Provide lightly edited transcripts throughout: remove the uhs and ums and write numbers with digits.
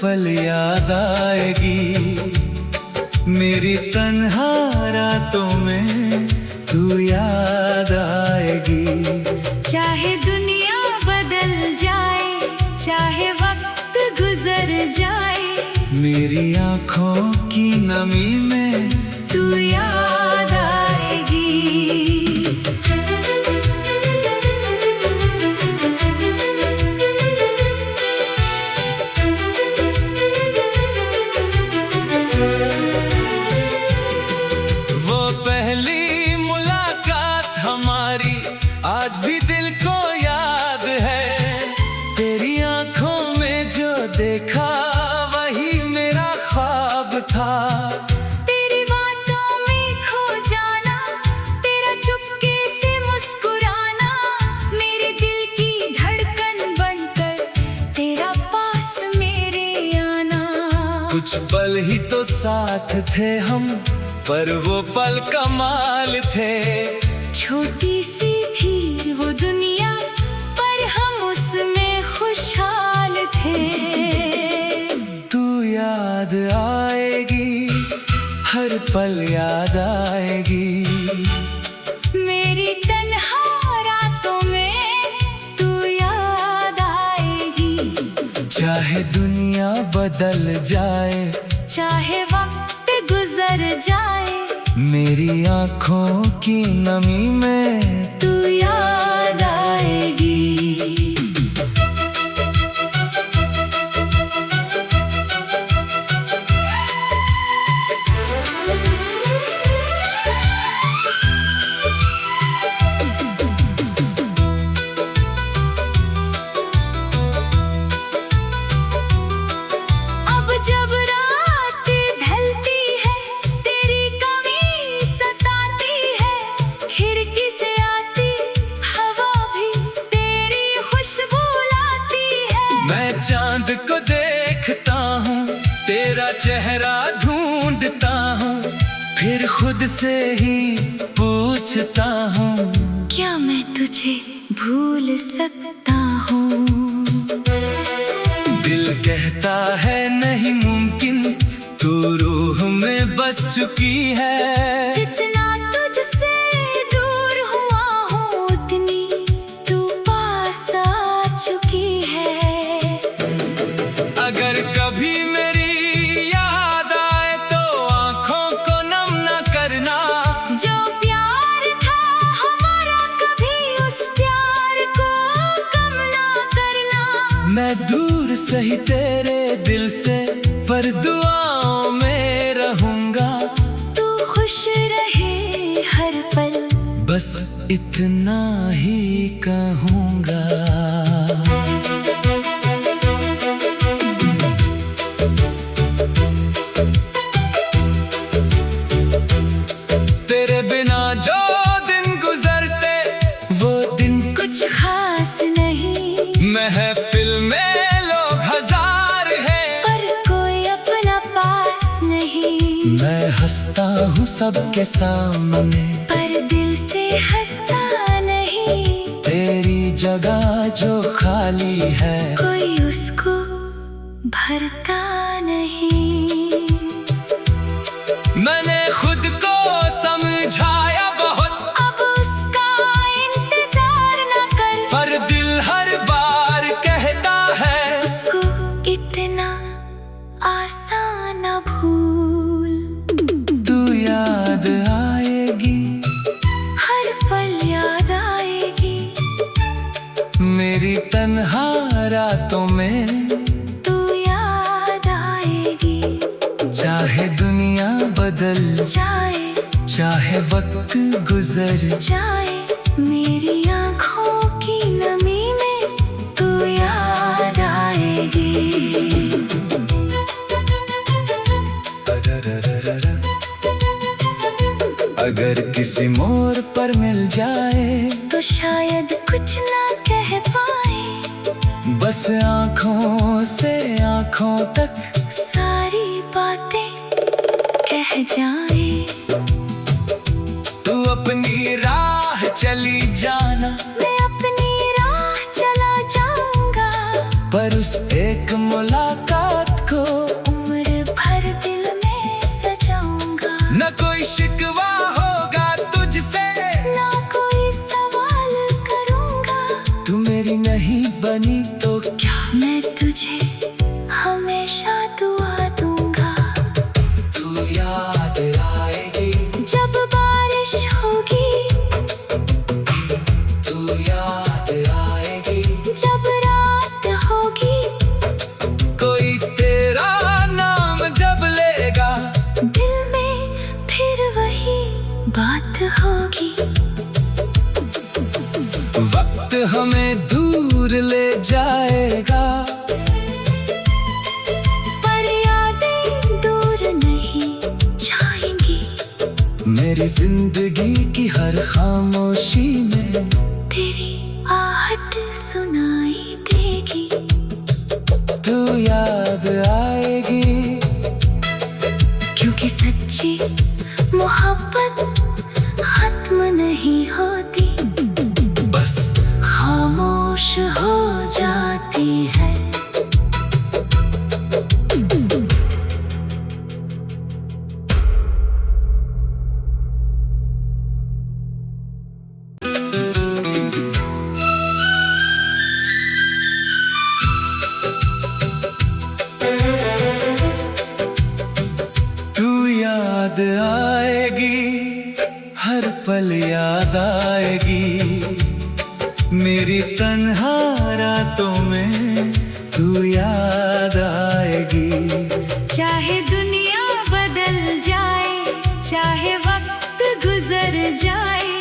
पल याद आएगी, मेरी तन्हा रातों में तू याद आएगी। चाहे दुनिया बदल जाए, चाहे वक्त गुजर जाए, मेरी आँखों की नमी में तू याद आएगी। वो पहली मुलाकात हमारी आज भी दिल को याद है। तेरी आँखों में जो देखा वही मेरा ख्वाब था। तेरी बातों में खो जाना, तेरा चुपके से मुस्कुराना, मेरे दिल की धड़कन बनकर तेरा पास मेरे आना। कुछ पल ही तो साथ थे हम, पर वो पल कमाल थे। छोटी सी थी वो दुनिया, पर हम उसमें खुशहाल थे। तू याद आएगी, हर पल याद आएगी। मेरी तन्हा रातों में तू याद आएगी। चाहे दुनिया बदल जाए, चाहे वक्त गुजर जाए, मेरी आँखों की नमी में तू याद आएगी। अब जब रात ढलती है, तेरी कमी सताती है, खिड़की से आती हवा भी तेरी खुशबू लाती है। मैं चांद को देखता हूँ, तेरा चेहरा ढूंढता हूँ, फिर खुद से ही पूछता हूँ, क्या मैं तुझे भूल सकता हूँ? दिल कहता है नहीं मुमकिन, तू रूह में बस चुकी है। जितना तुझसे दूर हुआ हूँ, उतनी तू पास आ चुकी है। अगर कभी मेरी याद आए तो आँखों को नम न करना। जो प्यार था हमारा, कभी उस प्यार को कम ना करना। मैं दूर सही तेरे दिल से, पर दुआओं में रहूंगा। तू खुश रहे हर पल, बस इतना ही कहूँगा। तेरे बिना जो दिन गुजरते, वो दिन कुछ खास नहीं। महफिल में लोग हजार हैं, पर कोई अपना पास नहीं। मैं हंसता हूँ सबके सामने, पर दिल से हंसता नहीं। तेरी जगह जो खाली है, कोई उसको भरता नहीं। मैंने खुद को समझाया बहुत, अब उसका इंतजार न कर। पर दिल हर बार कहता है, उसको इतना आसान न भूल। तू याद आएगी, हर पल याद आएगी। मेरी तन्हा रातों में तू याद आएगी। चाहे दुनिया बदल जाए, चाहे वक्त गुजर जाए, मेरी आँखों की नमी में तू याद आएगी। अगर किसी मोड़ पर मिल जाए, तो शायद कुछ ना कह पाए। बस आँखों से आँखों तक सारी बातें कह जाए। तू अपनी राह चली जाना, मैं अपनी राह चला जाऊंगा। पर उस एक मुलाकात को हमें दूर ले जाएगा, पर यादें दूर नहीं जाएंगी। मेरी जिंदगी की हर खामोशी में तेरी आहट सुनाई देगी। तू याद आएगी, क्योंकि सच्ची मोहब्बत खत्म नहीं होती, बस खामोश हो जाती है। तू याद आएगी, हर पल याद आएगी, मेरी तन्हा रातों में तू याद आएगी। चाहे दुनिया बदल जाए, चाहे वक्त गुजर जाए,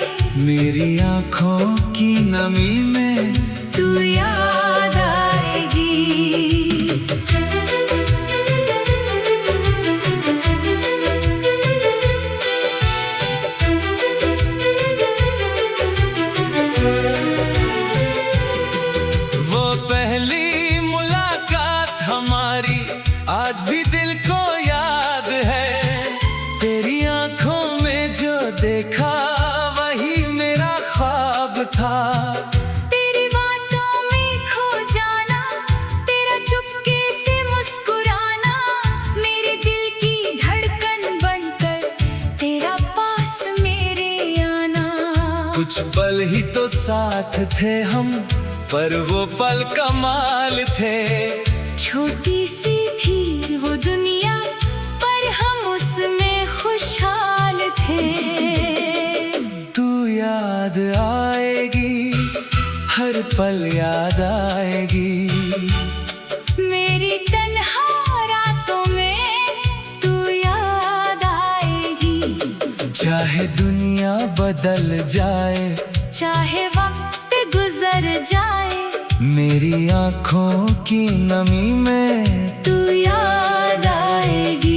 मेरी आँखों की नमी में तू याद आएगी। वो पहली मुलाकात हमारी आज भी दिल को याद है। तेरी आँखों में जो देखा वही मेरा ख्वाब था। तेरी बातों में खो जाना, तेरा चुपके से मुस्कुराना, मेरे दिल की धड़कन बनकर तेरा पास मेरे आना। कुछ पल ही तो साथ थे हम, पर वो पल कमाल थे। छोटी सी थी वो दुनिया, पर हम उसमें खुशहाल थे। तू याद आएगी, हर पल याद आएगी, मेरी तन्हा रातों में तू याद आएगी। चाहे दुनिया बदल जाए, चाहे वक्त गुजर जाए, मेरी आँखों की नमी में तू याद आएगी।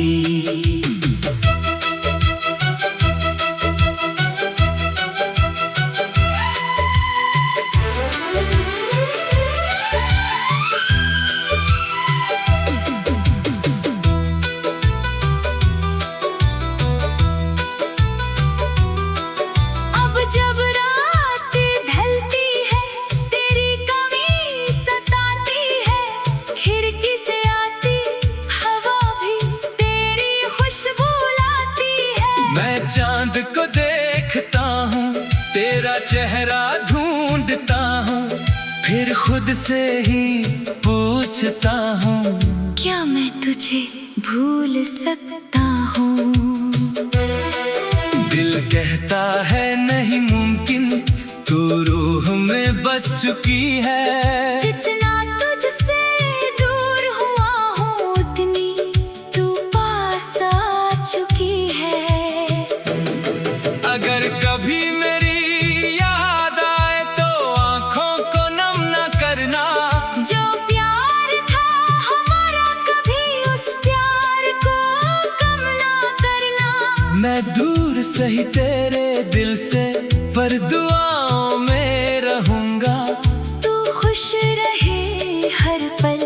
अब जब रात ढलती है, तेरी कमी सताती है, खिड़की से आती हवा भी तेरी खुशबू लाती है। मैं चांद को देखता हूँ, तेरा चेहरा ढूंढता हूँ, फिर खुद से ही पूछता हूँ, क्या मैं तुझे भूल सकता हूँ? दिल कहता है नहीं मुमकिन, तू रूह में बस चुकी है। जितना तुझसे दूर हुआ हूँ, उतनी तू पास आ चुकी है। अगर कभी मेरी याद आए तो आँखों को नम न करना। जो प्यार था हमारा, कभी उस प्यार को कम ना करना। मैं दूर सही तेरे दिल से, पर दुआओं में रहूंगा। तू खुश रहे हर पल,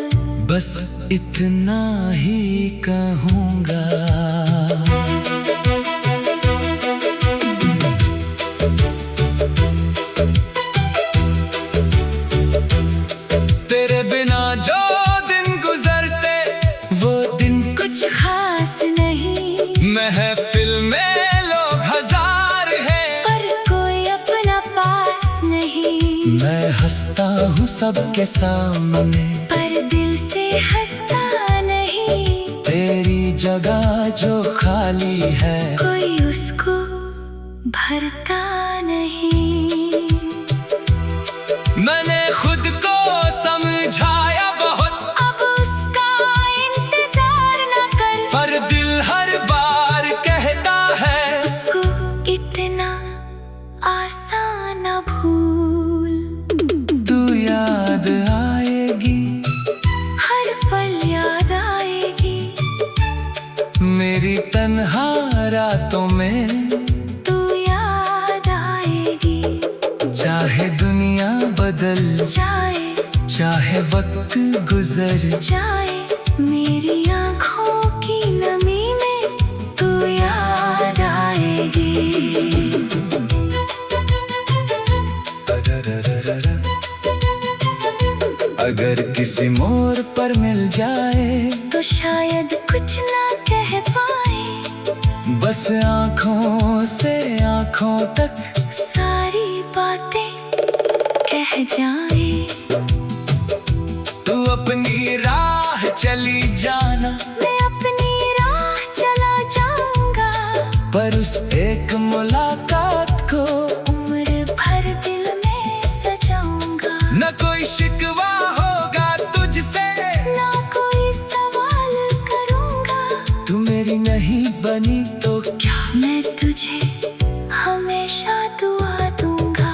बस इतना ही कहूँगा। तेरे बिना जो दिन गुजरते, वो दिन कुछ खास नहीं। महफिल में लोग हजार हैं, पर कोई अपना पास नहीं। मैं हंसता हूँ सबके सामने, पर दिल से हंसता नहीं। तेरी जगह जो खाली है, कोई उसको भरता नहीं। मैंने खुद को समझाया बहुत, अब उसका इंतजार न कर। पर दिल हर बार कहता है, उसको इतना आसान न भूल। मेरी तन्हा रातों में तू याद आएगी। चाहे दुनिया बदल जाए चाहे वक्त गुजर जाए, मेरी आँखों की नमी में तू याद आएगी। अगर किसी मोड़ पर मिल जाए तो शायद कुछ ना कह पाए, बस आँखों से आँखों तक सारी बातें कह जाए। तू अपनी राह चली जाना, मैं अपनी राह चला जाऊंगा, पर उस एक मुलाकात को उम्र भर दिल में सजाऊंगा। न कोई शिकवा होगा तुझसे, ना कोई सवाल करूंगा, तू मेरी नहीं बनी तो क्या मैं तुझे हमेशा दुआ दूंगा।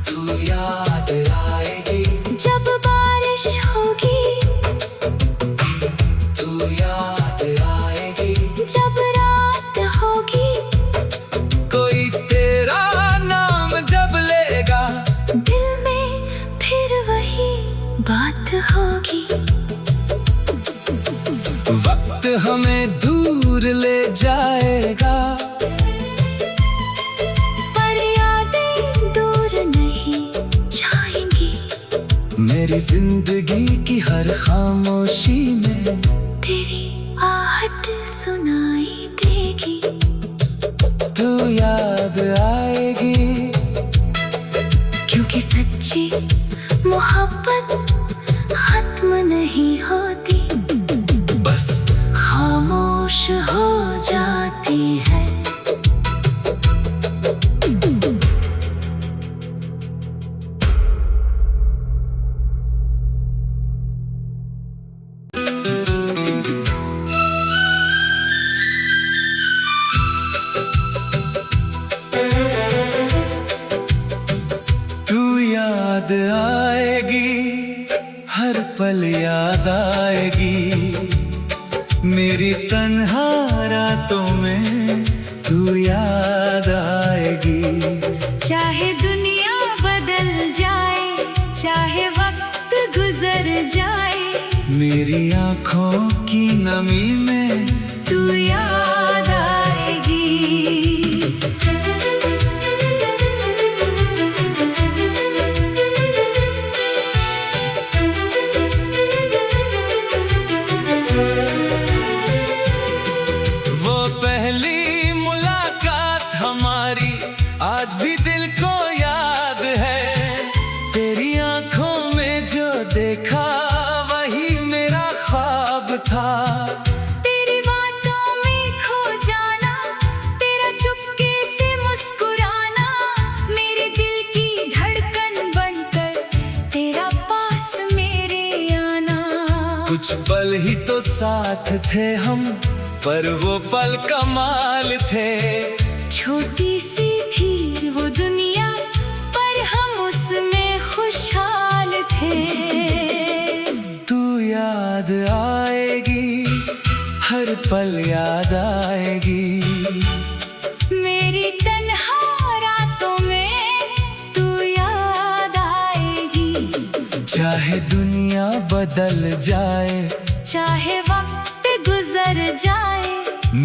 तू याद आएगी जब बारिश होगी, तू याद आएगी जब रात होगी, कोई तेरा नाम जब लेगा, दिल में फिर वही बात होगी। वक्त हमें दूर ले जाएगा, पर यादें दूर नहीं जाएंगी। मेरी जिंदगी की हर खामोशी में तेरी आहट सुनाई देगी। तू याद आएगी, क्योंकि सच्ची मोहब्बत खत्म नहीं होती, बस खामोश हो जाती है। तू याद आएगी, हर पल याद आएगी, मेरी तन्हा रातों में तू याद आएगी। चाहे दुनिया बदल जाए चाहे वक्त गुजर जाए, मेरी आँखों की नमी में तू याद आएगी। वो पहली मुलाकात हमारी आज भी दिल को याद है। तेरी आँखों में जो देखा वही मेरा ख्वाब था। तेरी बातों में खो जाना, तेरा चुपके से मुस्कुराना, मेरे दिल की धड़कन बनकर तेरा पास मेरे आना। कुछ पल ही तो साथ थे हम, पर वो पल कमाल थे। छोटी सी थी वो दुनिया, पर हम उसमें खुशहाल थे। तू याद आएगी, हर पल याद आएगी, मेरी तन्हा रातों में तू याद आएगी। चाहे दुनिया बदल जाए चाहे वक्त गुजर जाए,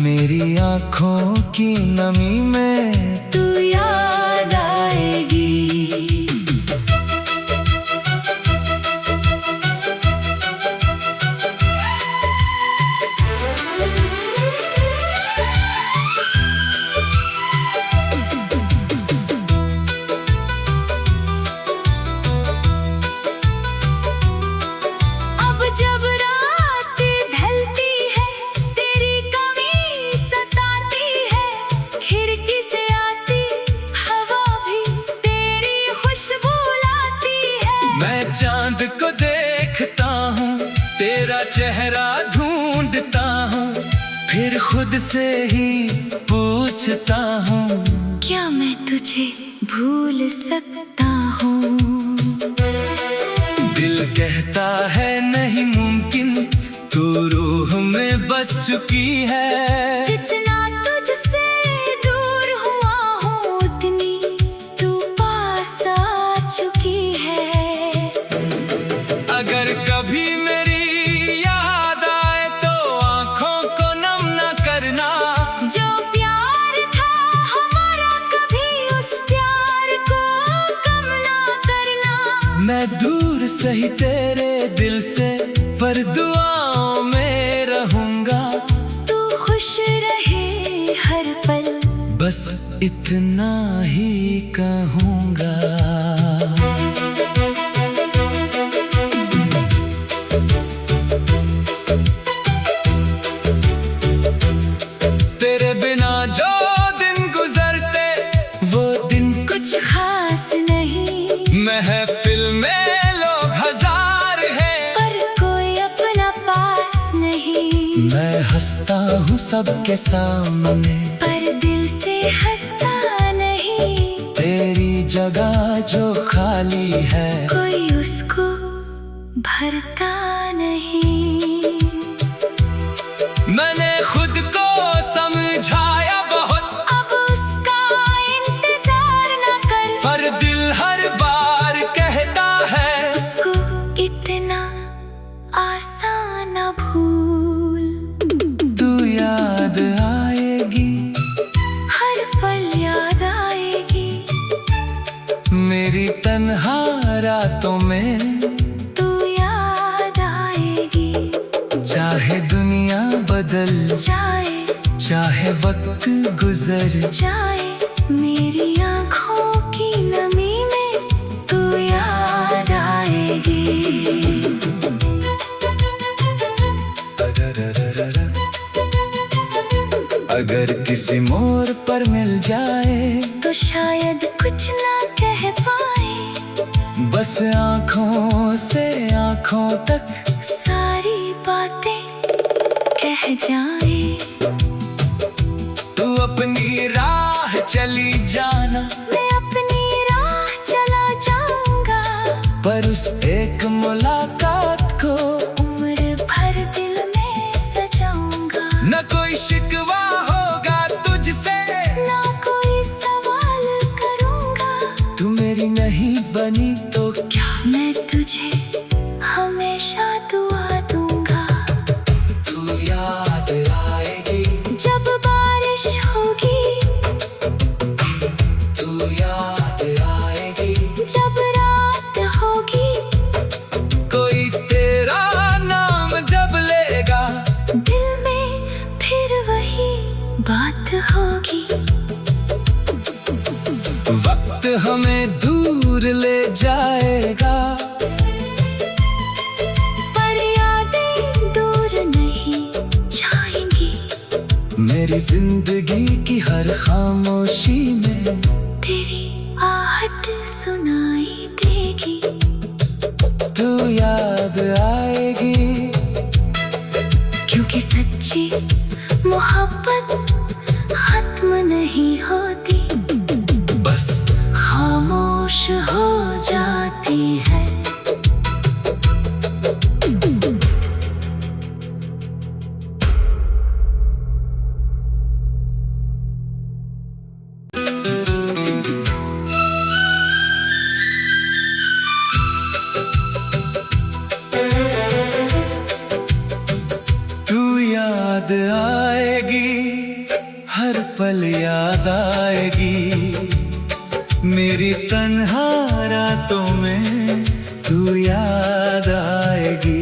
मेरी आँखों की नमी में तू याद आएगी। अब जब रात ढलती है, तेरी कमी सताती है, खिड़की से आती हवा भी तेरी खुशबू लाती है। मैं चांद को देखता हूँ, तेरा चेहरा ढूंढता हूँ, फिर खुद से ही पूछता हूँ, क्या मैं तुझे भूल सकता हूँ? दिल कहता है नहीं मुमकिन, तू रूह में बस चुकी है। जितना तुझसे दूर हुआ हूँ उतनी तू पास आ चुकी है। अगर कभी मेरी याद आए तो आंखों को नम न करना। जो प्यार था हमारा कभी उस प्यार को कम ना करना। मैं दूर सही तेरे दिल से पर दुआओं में रहूंगा। तू खुश रहे हर पल बस इतना ही कहूंगा। तेरे बिना जो दिन गुजरते वो दिन कुछ खास नहीं। महफिल में लोग हजार हैं पर कोई अपना पास नहीं। मैं हंसता हूँ सबके सामने पर दिल से हंसता नहीं। तेरी जगह जो खाली है कोई उसको भरता नहीं। मैंने खुद को समझाया बहुत अब उसका इंतजार न कर। पर दिल हर बार कहता है उसको इतना आसान न भूल। तू याद आएगी हर पल याद आएगी। मेरी तन्हा रातों में तू याद आएगी। चाहे दुनिया बदल जाए चाहे वक्त गुजर जाए मेरी आँखों की नमी में तू याद आएगी। अगर किसी मोड़ पर मिल जाए तो शायद कुछ ना कह पाए। बस आँखों से आँखों तक सारी बातें कह जाए। तू अपनी राह चली जाना मैं अपनी राह चला जाऊंगा। पर उस एक मुलाकात को उम्र भर दिल में सजाऊंगा। न कोई शिकवा होगा तुझसे ना कोई सवाल करूंगा। तू मेरी नहीं बनी तो क्या मैं तुझे हमेशा दुआ दूंगा। तू याद आएगी जब बारिश होगी। तू याद आएगी जब रात होगी। कोई तेरा नाम जब लेगा दिल में फिर वही बात होगी। वक्त हमें दूर ले जाएगा पर यादें दूर नहीं जाएंगी। मेरी जिंदगी की हर खामोशी में तेरी आहट सुनाई देगी। तू याद आएगी क्योंकि सच्ची मोहब्बत खत्म नहीं होती। बस खामोश हो जाती है। तू याद आएगी हर पल याद आएगी। मेरी तन्हा रातों में तू याद आएगी।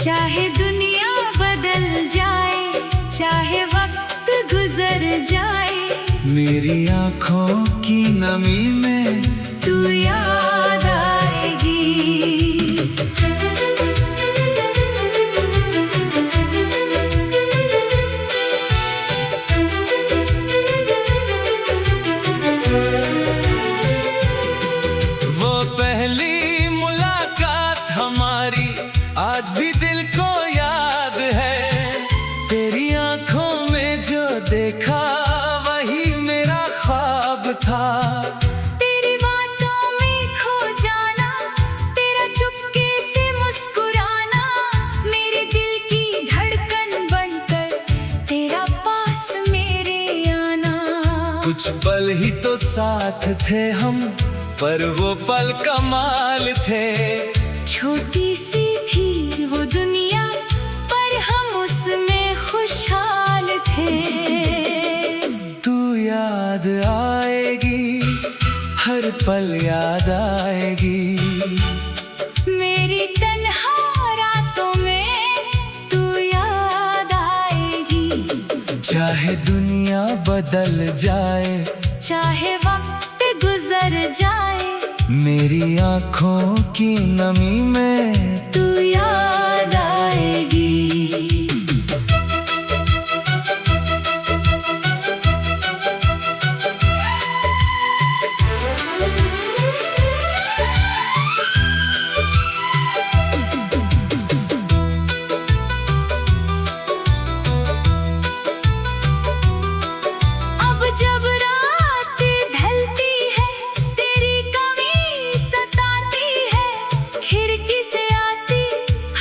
चाहे दुनिया बदल जाए चाहे वक्त गुजर जाए मेरी आँखों की नमी में तू याद आएगी। वो पहली मुलाकात हमारी आज भी दिल को याद है। तेरी आँखों में जो देखा वही मेरा ख्वाब था। तेरी बातों में खो जाना तेरा चुपके से मुस्कुराना मेरे दिल की धड़कन बनकर कुछ पल ही तो साथ थे हम, पर वो पल कमाल थे। छोटी सी थी वो दुनिया, पर हम उसमें खुशहाल थे। तू याद आएगी, हर पल याद आएगी। मेरी तन्हा रातों में तू याद आएगी। चाहे दुनिया बदल जाए, चाहे वक्त गुजर जाए, मेरी आँखों की नमी में तू याद आएगी। अब जब रात ढलती है, तेरी कमी सताती है। खिड़की से आती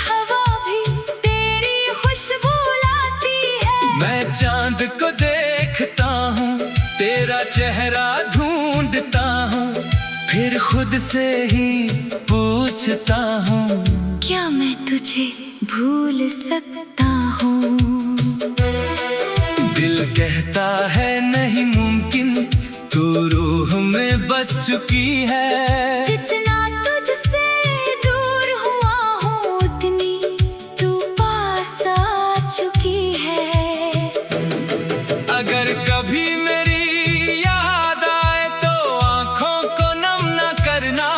हवा भी तेरी खुशबू लाती है। मैं चांद को देखता हूँ, तेरा चेहरा ढूंढता हूँ, फिर खुद से ही पूछता हूँ, क्या मैं तुझे भूल सकता हूँ? दिल कहता है नहीं मुमकिन, तू रूह में बस चुकी है। जितना तुझसे दूर हुआ हूँ, उतनी तू पास आ चुकी है। अगर कभी मेरी याद आए तो आँखों को नम न करना।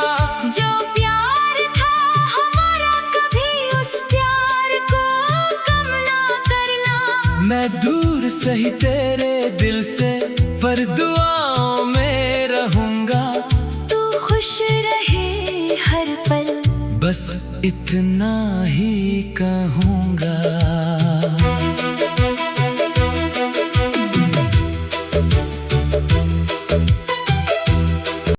जो प्यार था हमारा, कभी उस प्यार को कम ना करना। मैं दूर सही तेरे दिल से, पर दुआओं में रहूंगा। तू खुश रहे हर पल, बस इतना ही कहूँगा।